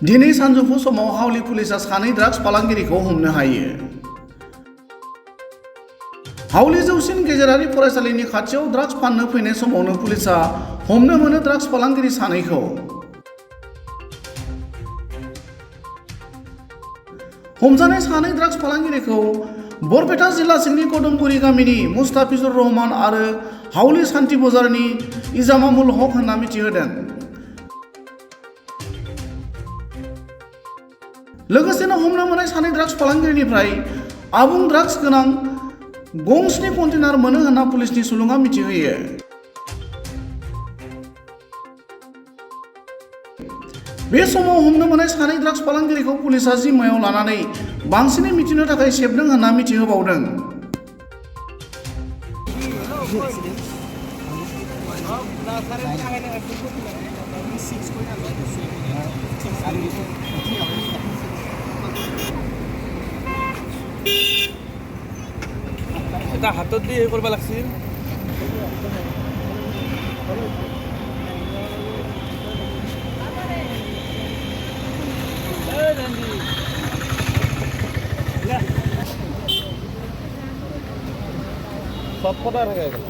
दिनै सानजौफु समाव हावलि पुलिसा सानै ड्राग्स फालांगिरिखौ हमनो हायो। हावलि जौसिन गेजेरारि फरायसालिनि खाथियाव ड्राग्स फाननो फैनाय समावनो पुलिसा हमनो मोनो ड्राग्स फालांगिरि सानैखौ। हमजानाय सानै ड्राग्स फालांगिरिखौ बरपेटा जिल्ला सिंनि कदमगुरि गामिनि मुस्ताफिजुर रहमान आरो हावलि सान्ति बजारनि इजामामुल हक होनना मिथिहोदों। लोगोसेनो हमनो मोननाय सानै ड्राग्स फालांगिरिनिफ्राय आबुं ड्राग्स गोनां गंस्नि कन्टेनार मोनो होनना पुलिसनि सुलुङा मिथिहोयो। बे समाव हमनो मोननाय सानै ड्राग्स फालांगिरिखौ पुलिसा जिम्मायाव लानानै बांसिनै मिथिनो थाखाय सेबदों होनना मिथिहोबावदों। এটা হাতত দি কৰিব লাগিছিল। সব কথা থাকে এগুলো।